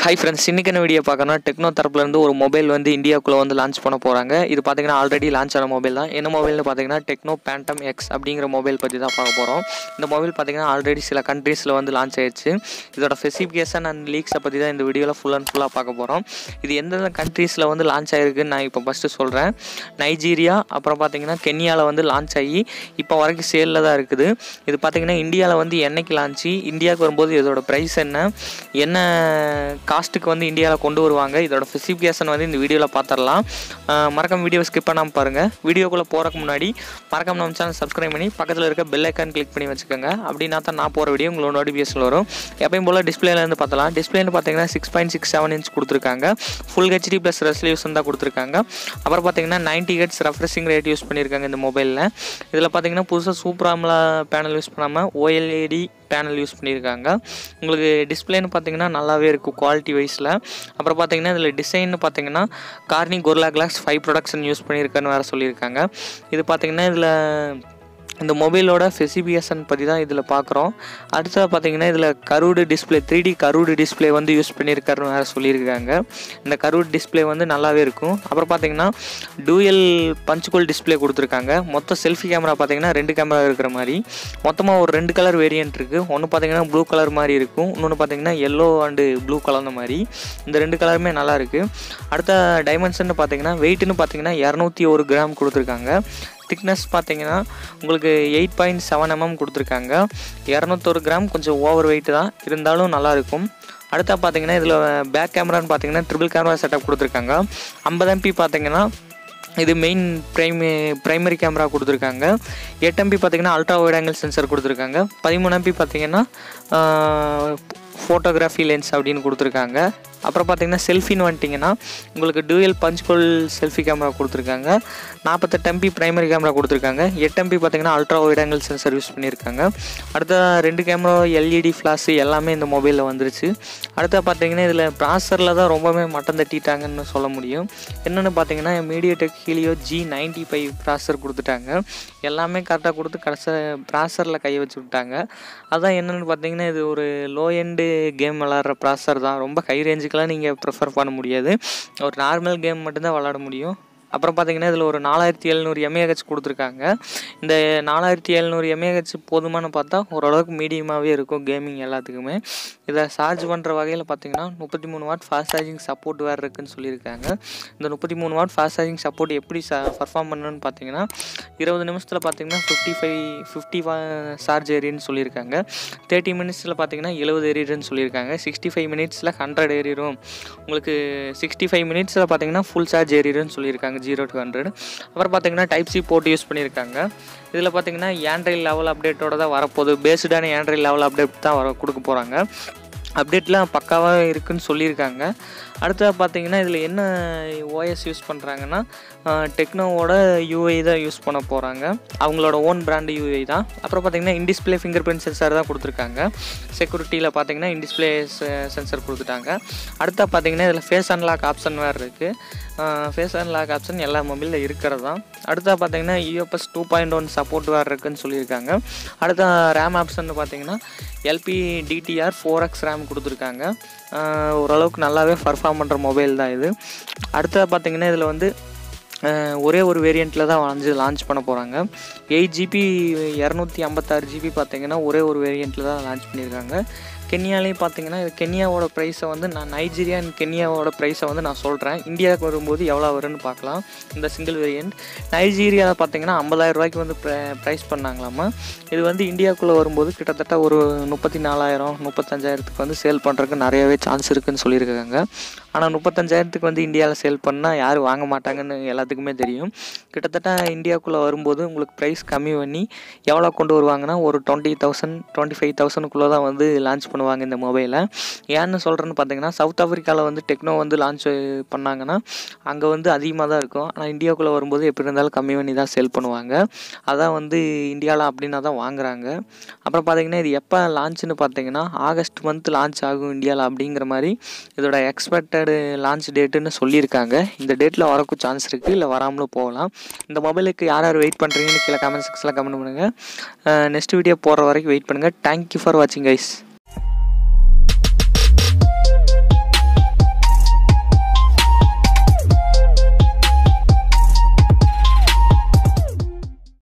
Hi friends, இன்னைக்கான video பார்க்கணும். Techno தரப்புல இருந்து ஒரு மொபைல் வந்து இந்தியாக்குள்ள வந்து லான்ச் பண்ண போறாங்க. இது பாத்தீங்கன்னா ஆல்ரெடி லான்ச் ஆன மொபைல் தான். என்ன மொபைல்னு பாத்தீங்கன்னா டெக்னோ பேண்டம் எக்ஸ் அப்படிங்கிற மொபைல் பத்தி தான் பார்க்க போறோம். இந்த மொபைல் பாத்தீங்கன்னா ஆல்ரெடி சில கண்ட்ரீஸ்ல வந்து லான்ச் ஆயிடுச்சு. இதோட ஸ்பெசிஃபிகேஷன் அண்ட் லீக்ஸை பத்தி தான் இந்த வீடியோல ஃபுல்லா பார்க்க போறோம். இது எந்தெந்த கண்ட்ரீஸ்ல வந்து லான்ச் ஆயிருக்குன்னு நான் இப்போ ஃபர்ஸ்ட் சொல்றேன். நைஜீரியா, அப்புறம் பாத்தீங்கன்னா கென்யால வந்து லான்ச் ஆகி இப்போ வரைக்கும் சேல்ல தான் இருக்குது. இது பாத்தீங்கன்னா இந்தியாவில் வந்து என்னைக்கு லான்ச், இந்தியாவுக்கு வரும்போது இதோட ப்ரைஸ் என்ன காஸ்ட்டுக்கு வந்து இந்தியாவில் கொண்டு வருவாங்க, இதோட ஸ்பெசிஃபிகேஷன் வந்து இந்த வீடியோவில் பார்த்துடலாம். மறக்காம வீடியோ ஸ்கிப் பண்ணாமல் பாருங்கள். வீடியோக்குள்ளே போகிறக்கு முன்னாடி மறக்காம நம்ம சேனல் சப்ஸ்கிரைப் பண்ணி பக்கத்தில் இருக்க பெல் ஐக்கான் கிளிக் பண்ணி வச்சுக்கோங்க. அப்படின்னா தான் நான் போகிற வீடியோ உங்களோட நோட்டிஃபிகேஷன் வரும். எப்பயும் போல் டிஸ்பிளேலேருந்து பார்த்தலாம். டிஸ்பிளேன்னு பார்த்தீங்கன்னா 6.67 இன்ச் கொடுத்துருக்காங்க. ஃபுல் ஹெச்டி ப்ளஸ் ரெசல்யூஷன் தான் கொடுத்துருக்காங்க. அப்புறம் பார்த்தீங்கன்னா 90 ஹெர்ட்ஸ் ரெஃப்ரெஷிங் ரேட் யூஸ் பண்ணியிருக்காங்க இந்த மொபைலில். இதில் பார்த்தீங்கன்னா புதுசாக சூப்பர் AMOLED பேனல் யூஸ் பண்ணாமல் OLED பேனல் யூஸ் பண்ணியிருக்காங்க. உங்களுக்கு டிஸ்பிளேன்னு பார்த்தீங்கன்னா நல்லாவே இருக்கும் குவாலிட்டி வைஸில். அப்புறம் பார்த்தீங்கன்னா இதில் டிசைன்னு பார்த்தீங்கன்னா Corning Gorilla Glass 5 protection use பண்ணியிருக்கான்னு வேறு சொல்லியிருக்காங்க. இது பார்த்தீங்கன்னா இதில் இந்த மொபைலோட ஸ்பெசிஃபிகேஷன் பற்றி தான் இதில் பார்க்குறோம். அடுத்தது பார்த்தீங்கன்னா இதில் curved display 3D curved display வந்து யூஸ் பண்ணியிருக்காருன்னு வேறு சொல்லியிருக்காங்க. இந்த கர்வ்டு டிஸ்பிளே வந்து நல்லாவே இருக்கும். அப்புறம் பார்த்தீங்கன்னா டூயல் பஞ்சுகோல் டிஸ்பிளே கொடுத்துருக்காங்க. மொத்தம் செல்ஃபி கேமரா பார்த்தீங்கன்னா 2 கேமரா இருக்கிற மாதிரி. மொத்தமாக ஒரு 2 கலர் வேரியன்ட் இருக்குது. ஒன்று பார்த்தீங்கன்னா ப்ளூ கலர் மாதிரி இருக்கும், இன்னொன்று பார்த்தீங்கன்னா எல்லோ அண்டு ப்ளூ கலர்ந்த மாதிரி. இந்த 2 கலருமே நல்லா இருக்குது. அடுத்த டைமென்ஷன் பார்த்தீங்கன்னா வெயிட்னு பார்த்தீங்கன்னா 201 கிராம் கொடுத்துருக்காங்க. திக்னஸ் பார்த்தீங்கன்னா உங்களுக்கு 8.7 mm கொடுத்துருக்காங்க. 201 கிராம் கொஞ்சம் ஓவர் வெயிட் தான், இருந்தாலும் நல்லாயிருக்கும். அடுத்தா பார்த்தீங்கன்னா இதில் பேக் கேமரான்னு பார்த்தீங்கன்னா ட்ரிபிள் கேமரா செட்டப் கொடுத்துருக்காங்க. 50 MP பார்த்தீங்கன்னா இது மெயின் பிரைமரி கேமரா கொடுத்துருக்காங்க. 8 MP பார்த்தீங்கன்னா அல்ட்ரா வைட் ஆங்கிள் சென்சர் கொடுத்துருக்காங்க. 13 MP பார்த்தீங்கன்னா ஃபோட்டோகிராஃபி லென்ஸ் அப்படின்னு கொடுத்துருக்காங்க. அப்புறம் பார்த்தீங்கன்னா செல்ஃபின்னு வந்துட்டிங்கன்னா உங்களுக்கு டூயல் பஞ்ச்கோல் செல்ஃபி கேமரா கொடுத்துருக்காங்க. 48 MP பிரைமரி கேமரா கொடுத்துருக்காங்க. 8 MP பார்த்தீங்கன்னா ultra wide angle sensor use பண்ணியிருக்காங்க. அடுத்த 2 கேமரா LED ஃப்ளாஷ் எல்லாமே இந்த மொபைலில் வந்துருச்சு. அடுத்த பார்த்தீங்கன்னா இதில் ப்ராசரில் தான் ரொம்பவே மட்டம் தட்டிட்டாங்கன்னு சொல்ல முடியும். என்னென்னு பார்த்தீங்கன்னா MediaTek Helio G95 ப்ராசர் கொடுத்துட்டாங்க. எல்லாமே கரெக்டாக கொடுத்து ப்ராசரில் கையை வச்சு விட்டாங்க. அதான் என்னென்னு பார்த்தீங்கன்னா இது ஒரு லோ எண்டு கேம் விளாட்ற ப்ராசர் தான். ரொம்ப ஹை ரேஞ்சுக்கெலாம் நீங்கள் ப்ரிஃபர் பண்ண முடியாது. ஒரு நார்மல் கேம் மட்டும்தான் விளாட முடியும். அப்புறம் பார்த்தீங்கன்னா இதில் ஒரு 4700 mAh கொடுத்துருக்காங்க. இந்த 4700 mAh போதுமானு பார்த்தா ஓரளவுக்கு மீடியமாகவே இருக்கும் கேமிங் எல்லாத்துக்குமே. இதை சார்ஜ் பண்ணுற வகையில் பார்த்தீங்கன்னா 33 வாட் ஃபாஸ்ட் சார்ஜிங் சப்போர்ட் வேறு இருக்குதுன்னு சொல்லியிருக்காங்க. இந்த 33 வாட் ஃபாஸ்ட் சார்ஜிங் சப்போர்ட் எப்படி பர்ஃபார்ம் பண்ணணும்னு பார்த்தீங்கன்னா 20 நிமிஷத்தில் பார்த்தீங்கன்னா 50 சார்ஜ் ஏறின்னு சொல்லியிருக்காங்க. 30 மினிட்ஸில் பார்த்தீங்கன்னா 70 ஏறிடுன்னு சொல்லியிருக்காங்க. 65 மினிட்ஸில் 100 ஏறிடும். உங்களுக்கு 65 மினிட்ஸில் பார்த்தீங்கன்னா ஃபுல் சார்ஜ் ஏறிடுன்னு சொல்லியிருக்காங்க 0 to 100. அப்புறம் பார்த்தீங்கன்னா டைப் சி போர்ட் யூஸ் பண்ணியிருக்காங்க. இதில் பார்த்தீங்கன்னா ஆண்ட்ராய்டு லெவல் அப்டேட்டோட தான் வரப்போகுது. பேஸ்டான ஆண்ட்ராய்டு லெவல் அப்டேட் தான் கொடுக்க போகிறாங்க. அப்டேட்லாம் பக்காவாக இருக்குதுன்னு சொல்லியிருக்காங்க. அடுத்தது பார்த்தீங்கன்னா இதில் என்ன ஓஎஸ் யூஸ் பண்ணுறாங்கன்னா டெக்னோவோட யூஐ தான் யூஸ் பண்ண போகிறாங்க. அவங்களோட ஓன் பிராண்டு யூஐ தான். அப்புறம் பார்த்தீங்கன்னா இன்டிஸ்பிளே ஃபிங்கர் பிரிண்ட் சென்சார் தான் கொடுத்துருக்காங்க. செக்யூரிட்டியில் பார்த்தீங்கன்னா இன்டிஸ்பிளே சென்சர் கொடுத்துட்டாங்க. அடுத்தா பார்த்தீங்கன்னா இதில் ஃபேஸ் அன்லாக் ஆப்ஷன் வேறு இருக்குது. ஃபேஸ் அன்லாக் ஆப்ஷன் எல்லா மொபைலில் இருக்கிறது தான். அடுத்தா பார்த்தீங்கன்னா UFS 2.1 சப்போர்ட் வேறு இருக்குதுன்னு சொல்லியிருக்காங்க. அடுத்த ரேம் ஆப்ஷன் பார்த்தீங்கன்னா LPDDR4X RAM கொடுத்துருக்காங்க. ஓரளவுக்கு நல்லாவே பர்ஃபார்ம் பண்ணுற மொபைல் தான் இது. அடுத்தது பார்த்தீங்கன்னா இதில் வந்து ஒரே ஒரு வேரியண்ட்டில் தான் லான்ச் பண்ண போகிறாங்க. 8GB 256GB பார்த்தீங்கன்னா ஒரே ஒரு வேரியண்ட்டில் தான் லான்ச் பண்ணியிருக்காங்க. கென்யாலேயும் பார்த்தீங்கன்னா இது கென்யாவோட ப்ரைஸை வந்து நைஜீரியா அண்ட் கென்யாவோட ப்ரைஸை வந்து நான் சொல்கிறேன். இந்தியாவுக்கு வரும்போது எவ்வளோ வரும்னு பார்க்கலாம். இந்த சிங்கிள் வேரியண்ட் நைஜீரியாவில் பார்த்தீங்கன்னா 50,000 ரூபாய்க்கு வந்து ப்ரைஸ் பண்ணாங்களாமா. இது வந்து இந்தியாவுக்குள்ளே வரும்போது கிட்டத்தட்ட ஒரு 34,000 35,000க்கு வந்து சேல் பண்ணுறதுக்கு நிறையவே சான்ஸ் இருக்குதுன்னு சொல்லியிருக்காங்க. ஆனால் 35,000க்கு வந்து இந்தியாவில் சேல் பண்ணால் யாரும் வாங்க மாட்டாங்கன்னு எல்லாத்துக்குமே தெரியும். கிட்டத்தட்ட இந்தியாவுக்குள்ளே வரும்போது உங்களுக்கு ப்ரைஸ் கம்மி பண்ணி எவ்வளோ கொண்டு வருவாங்கன்னா ஒரு 20,000 25,000க்குள்ளே தான் வந்து லான்ச் பண்ணுவாங்க இந்த மொபைலை. ஏன்னு சொல்கிறேன்னு பார்த்தீங்கன்னா சவுத் ஆஃப்ரிக்காவில் வந்து டெக்னோ வந்து லான்ச் பண்ணாங்கன்னா அங்கே வந்து அதிகமாக தான் இருக்கும். ஆனால் இந்தியாவுக்குள்ளே வரும்போது எப்படி இருந்தாலும் கம்மி பண்ணி தான் சேல் பண்ணுவாங்க. அதான் வந்து இந்தியாவில் அப்படின்னா தான் வாங்குறாங்க. அப்புறம் பார்த்தீங்கன்னா இது எப்போ லான்ச்சுன்னு பார்த்தீங்கன்னா ஆகஸ்ட் மந்த் லான்ச் ஆகும் இந்தியாவில் அப்படிங்கிற மாதிரி இதோட எக்ஸ்பெக்டடு லான்ச் டேட்டுன்னு சொல்லியிருக்காங்க. இந்த டேட்டில் வரக்கும் சான்ஸ் இருக்குது, இல்லை வராமலும் போகலாம். இந்த மொபைலுக்கு யார் யார் வெயிட் பண்ணுறீங்கன்னு கீழே கமெண்ட் செக்ஷனில் கமெண்ட் பண்ணுங்கள். நெக்ஸ்ட் வீடியோ போடுற வரைக்கும் வெயிட் பண்ணுங்கள். தேங்க்யூ ஃபார் வாட்சிங் கைஸ்.